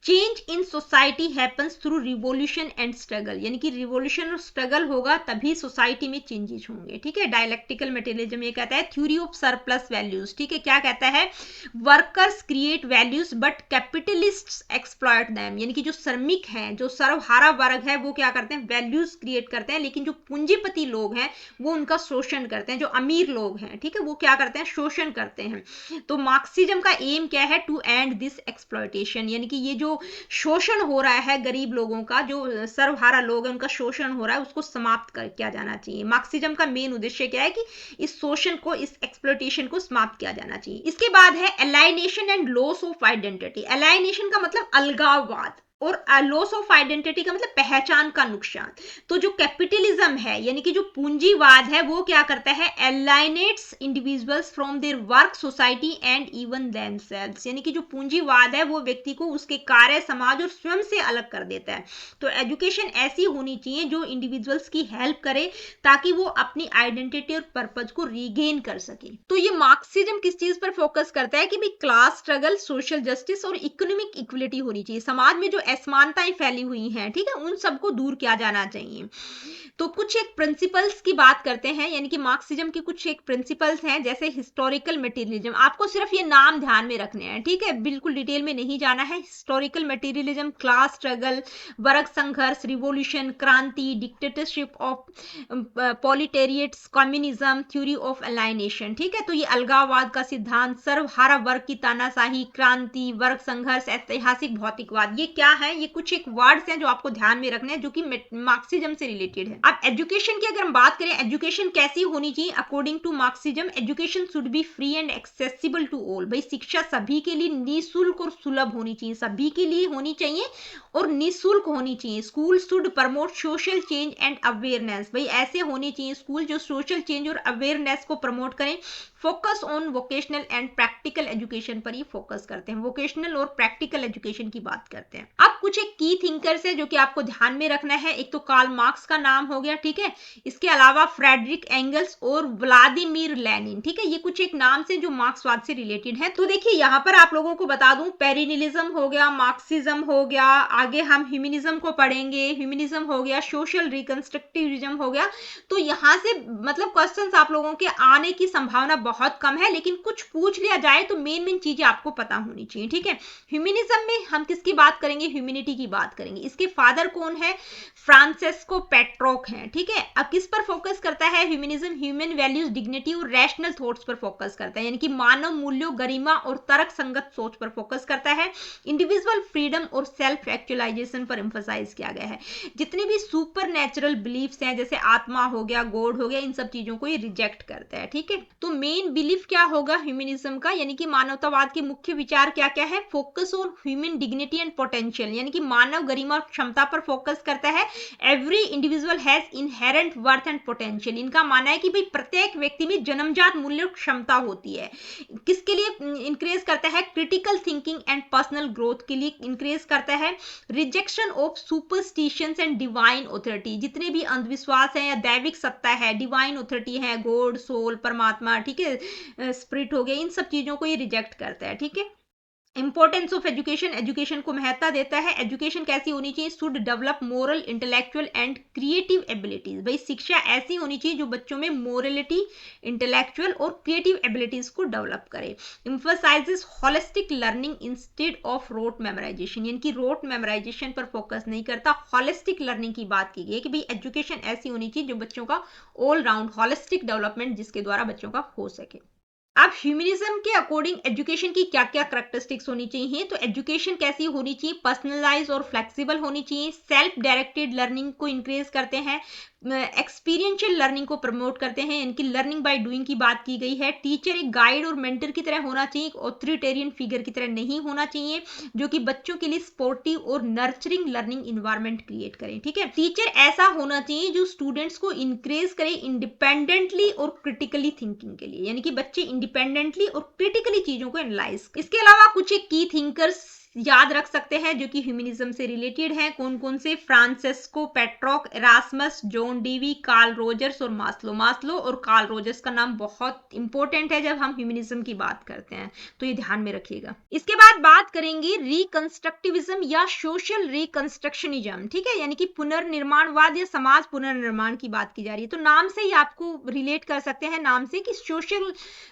Change in society happens through revolution and struggle, यानी कि रिवॉल्यूशन और स्ट्रगल होगा तभी सोसाइटी में चेंजेस होंगे, ठीक है। डायलेक्टिकल मटेरियलिज्म ये कहता है थ्योरी ऑफ सरप्लस वैल्यूज, ठीक है, क्या कहता है, workers create values but capitalists exploit them, यानी कि जो श्रमिक हैं, जो सर्वहारा वर्ग है, वो क्या करते हैं, वैल्यूज क्रिएट करते हैं, लेकिन जो पूंजीपति लोग हैं वो उनका शोषण करते हैं, जो अमीर लोग हैं, ठीक है, वो क्या करते हैं, शोषण करते हैं। तो मार्क्सिज्म का एम क्या है, टू एंड दिस एक्सप्लॉयटेशन, यानी कि ये जो शोषण हो रहा है गरीब लोगों का, जो सर्वहारा लोग हैं उनका शोषण हो रहा है, उसको समाप्त कर किया जाना चाहिए। मार्क्सिज्म का मेन उद्देश्य क्या है कि इस शोषण को, इस एक्सप्लॉयटेशन को समाप्त किया जाना चाहिए। इसके बाद है एलाइनेशन एंड लॉस ऑफ आइडेंटिटी। एलाइनेशन का मतलब अलगाववाद और लॉस ऑफ आइडेंटिटी का मतलब पहचान का नुकसान। तो जो कैपिटलिज्म है, यानी कि जो पूंजीवाद है, वो क्या करता है, alienates individuals from their work, society and even themselves, यानी कि जो पूंजीवाद है वो व्यक्ति को उसके कार्य, समाज और स्वयं से अलग कर देता है। तो एजुकेशन ऐसी होनी चाहिए जो इंडिविजुअल्स की हेल्प करे ताकि वो अपनी आइडेंटिटी और पर्पज को रीगेन कर सके। तो ये मार्क्सिज्म किस चीज पर फोकस करता है कि भाई क्लास स्ट्रगल, सोशल जस्टिस और इकोनॉमिक इक्वलिटी होनी चाहिए। समाज में जो असमानताएं फैली हुई हैं, ठीक है, उन सबको दूर किया जाना चाहिए। तो कुछ एक प्रिंसिपल्स की बात करते हैं, यानी कि मार्क्सिज्म के कुछ एक प्रिंसिपल्स हैं, जैसे हिस्टोरिकल मटेरियलिज्म। आपको सिर्फ ये नाम ध्यान में रखने हैं, ठीक है, बिल्कुल डिटेल में नहीं जाना है। हिस्टोरिकल मटेरियलिज्म, क्लास स्ट्रगल, वर्ग संघर्ष, रिवॉल्यूशन, क्रांति, dictatorship of proletariats, communism, theory of alienation, ठीक है। तो ये अलगाववाद का सिद्धांत, सर्वहारा वर्ग की तानाशाही, क्रांति, वर्ग संघर्ष, ऐतिहासिक भौतिकवाद, ये क्या है, ये कुछ एक वर्ड्स हैं जो आपको ध्यान में रखने हैं, जो कि मार्क्सिज्म से रिलेटेड है। अब एजुकेशन की अगर हम बात करें, एजुकेशन कैसी होनी चाहिए according to Marxism, education should be free and accessible to all. भाई शिक्षा सभी के लिए निःशुल्क और सुलभ होनी चाहिए, सभी के लिए होनी चाहिए और निःशुल्क होनी चाहिए। School should promote social change and awareness, भाई ऐसे होने चाहिए स्कूल जो सोशल चेंज और अवेयरनेस को प्रमोट करें। Focus on vocational and practical education पर ही फोकस करते हैं, वोकेशनल और प्रैक्टिकल एजुकेशन की बात करते हैं। अब कुछ एक की थिंकर्स है जो कि आपको ध्यान में रखना है। एक तो कार्ल मार्क्स का नाम हो गया, ठीक है, इसके अलावा फ्रेडरिक एंगल्स और व्लादिमीर लेनिन, ठीक है, ये कुछ एक नाम से जो मार्क्सवाद से रिलेटेड है। तो देखिए यहाँ पर आप लोगों को बता दूं, पेरिनिलिज्म हो गया, मार्क्सिज्म हो गया, आगे हम ह्यूमनिज्म को पढ़ेंगे, ह्यूमनिज्म हो गया, सोशल रिकंस्ट्रक्टिविज्म हो गया। तो यहाँ से मतलब क्वेश्चंस आप लोगों के आने की संभावना बहुत कम है, लेकिन कुछ पूछ लिया जाए तो मेन चीजें आपको पता होनी चाहिए, ठीक है। ह्यूमनिज्म में हम किसकी बात करेंगे, ह्यूमैनिटी की बात करेंगे। इसके फादर कौन है, फ्रांसेस्को पेट्रोक हैं, ठीक है। अब किस पर फोकस करता है ह्यूमनिज्म, ह्यूमन वैल्यूज, डिग्निटी और रैशनल थॉट्स पर फोकस करता है, यानी कि मानव मूल्यों, गरिमा और तर्क संगत सोच पर फोकस करता है। इंडिविजुअल फ्रीडम और सेल्फ एक्चुअलाइजेशन पर एम्फसाइज किया गया है। जितने भी सुपर नेचुरल बिलीफ्स हैं, जैसे आत्मा हो गया, गॉड हो गया, इन सब चीजों को ये रिजेक्ट करता है, ठीक है। तो मेन बिलीफ क्या होगा ह्यूमनिज्म का, यानी कि मानवतावाद के मुख्य विचार क्या क्या है, focus on human dignity and potential, यानी कि मानव गरिमा और क्षमता पर फोकस करता है। Every individual has inherent worth and potential, इनका मानना है कि भाई प्रत्येक व्यक्ति में जन्मजात मूल्य और क्षमता होती है। किसके लिए इंक्रेज करता है? Critical thinking and personal growth के लिए इंक्रेज करता है। Rejection of superstitions and divine authority, जितने भी अंधविश्वास है या दैविक सत्ता है, डिवाइन ऑथोरिटी है, गॉड, सोल, परमात्मा, ठीक है, स्पिरिट हो गया, इन सब चीजों को ये रिजेक्ट करता है। ठीक है। इंपॉर्टेंस ऑफ एजुकेशन, एजुकेशन को महत्ता देता है। एजुकेशन कैसी होनी चाहिए? Should develop moral, intellectual and creative abilities, भाई शिक्षा ऐसी होनी चाहिए जो बच्चों में मोरलिटी, इंटेलेक्चुअल और क्रिएटिव एबिलिटीज को डेवलप करे। Emphasises holistic learning instead of rote memorisation, यानी कि रोट मेमोराइजेशन पर फोकस नहीं करता, होलिस्टिक लर्निंग की बात की गई है कि भाई एजुकेशन ऐसी होनी चाहिए जो बच्चों का ऑल राउंड होलिस्टिक डेवलपमेंट जिसके द्वारा बच्चों का हो सके। अब ह्यूमनिज्म के अकॉर्डिंग एजुकेशन की क्या क्या करैक्टरिस्टिक्स होनी चाहिए? तो एजुकेशन कैसी होनी चाहिए? पर्सनलाइज और फ्लेक्सिबल होनी चाहिए। सेल्फ डायरेक्टेड लर्निंग को इंक्रेज करते हैं। एक्सपीरियंशियल लर्निंग को प्रमोट करते हैं, इनकी लर्निंग बाय डूइंग की बात की गई है। टीचर एक गाइड और मेंटर की तरह होना चाहिए, ऑथोरिटेरियन फिगर की तरह नहीं होना चाहिए, जो कि बच्चों के लिए स्पोर्टिव और नर्चरिंग लर्निंग इन्वायरमेंट क्रिएट करें। ठीक है। टीचर ऐसा होना चाहिए जो स्टूडेंट्स को इंक्रेज करे इंडिपेंडेंटली और क्रिटिकली थिंकिंग के लिए, यानी कि बच्चे इंडिपेंडेंटली और क्रिटिकली चीजों को एनालाइज। इसके अलावा कुछ एक की थिंकर्स याद रख सकते हैं जो कि ह्यूमनिज्म से रिलेटेड हैं। कौन कौन से? Francisco, Petrarch, Erasmus, John Dewey, Carl Rogers और मास्लो। मास्लो और कार्ल रोजर्स का नाम बहुत इंपॉर्टेंट है जब हम ह्यूमनिज्म की बात करते हैं, तो ये ध्यान में रखिएगा। इसके बाद बात करेंगे रिकंस्ट्रक्टिविज्म या सोशल रिकंस्ट्रक्शनिज्म। ठीक है, यानी कि पुनर्निर्माणवाद या समाज पुनर्निर्माण की बात की जा रही है। तो नाम से ही आपको रिलेट कर सकते हैं, नाम से, कि सोशल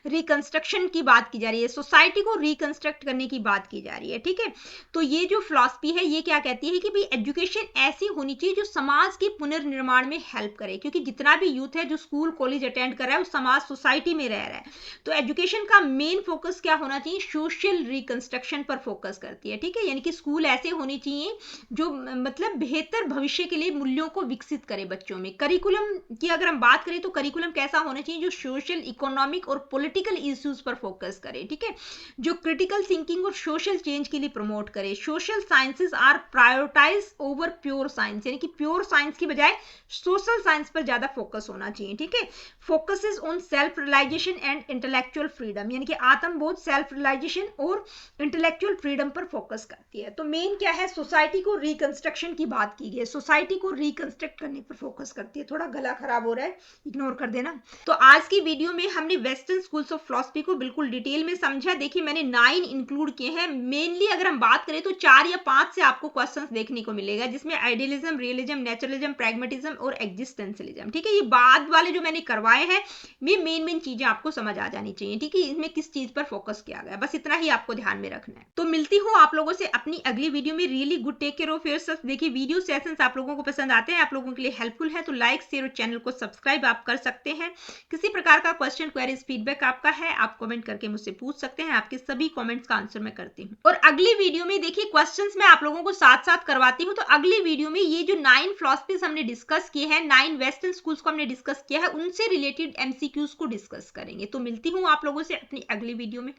रिकंस्ट्रक्शन की बात की जा रही है, सोसाइटी को रिकंस्ट्रक्ट करने की बात की जा रही है। ठीक है। तो ये जो फिलॉसफी है ये क्या कहती है कि भाई एजुकेशन ऐसी होनी चाहिए जो समाज के पुनर्निर्माण में हेल्प करे, क्योंकि जितना भी यूथ है जो स्कूल कॉलेज अटेंड कर रहा है वो समाज सोसाइटी में रह रहा है। तो एजुकेशन का मेन फोकस क्या होना चाहिए? सोशल रिकंस्ट्रक्शन पर फोकस करती है। ठीक है, यानी कि स्कूल ऐसे होने चाहिए जो मतलब बेहतर भविष्य के लिए मूल्यों को विकसित करे बच्चों में। करिकुलम की अगर हम बात करें तो करिकुलम कैसा होना चाहिए? जो सोशल, इकोनॉमिक और पॉलिटिकल इश्यूज पर फोकस करे। ठीक है, जो क्रिटिकल थिंकिंग और सोशल चेंज के लिए प्रमोट करे। Social sciences are prioritise over pure science, यानी कि प्योर साइंस की बजाय सोशल साइंस पर ज्यादा फोकस होना चाहिए। ठीक है, focuses on self realisation and intellectual freedom, यानी कि आत्मबोध, सेल्फ रियलाइजेशन और इंटेलेक्चुअल फ्रीडम पर फोकस करती है। तो मेन क्या है? सोसाइटी को रिकंस्ट्रक्शन की बात की गई है, सोसाइटी को रिकंस्ट्रक्ट करने पर फोकस करती है। थोड़ा गला खराब हो रहा है, इग्नोर कर देना। तो आज की वीडियो में हमने वेस्टर्न स्कूल्स ऑफ फिलॉसफी को बिल्कुल डिटेल में समझा। देखिए मैंने 9 इंक्लूड किए हैं। मेनली अगर हम बात करें तो 4 या 5 से आपको क्वेश्चंस देखने को मिलेगा, जिसमें आइडियलिज्म, रियलिज्म, नेचुरलिज्म, प्रैग्मेटिज्म और एग्जिस्टेंशियलिज्म। ठीक है, ये बाद वाले जो मैंने करवाए हैं ये मेन चीजें आपको समझ आ जानी चाहिए। ठीक है, इसमें किस चीज पर फोकस किया गया, बस इतना ही आपको ध्यान में रखना है। तो मिलती हूँ आप लोगों से अपनी अगली वीडियो में। Really good, take care of yourself. देखिए वीडियो सेशंस आप लोगों को पसंद आते हैं, आप लोगों के लिए हेल्पफुल है, तो लाइक, शेयर और चैनल को सब्सक्राइब आप कर सकते हैं। किसी प्रकार का क्वेश्चन, क्वेरीज, फीडबैक आपका है, आप कमेंट करके मुझसे पूछ सकते हैं। आपके सभी कमेंट्स का आंसर मैं करती हूँ। और अगली वीडियो में देखिए क्वेश्चंस मैं आप लोगों को साथ साथ करवाती हूँ। तो अगली वीडियो में ये जो 9 फिलॉसफीज हमने डिस्कस किए हैं, 9 वेस्टर्न स्कूल्स को हमने डिस्कस किया है, उनसे रिलेटेड एमसीक्यूज को डिस्कस करेंगे। तो मिलती हूँ आप लोगों से अपनी अगली वीडियो में।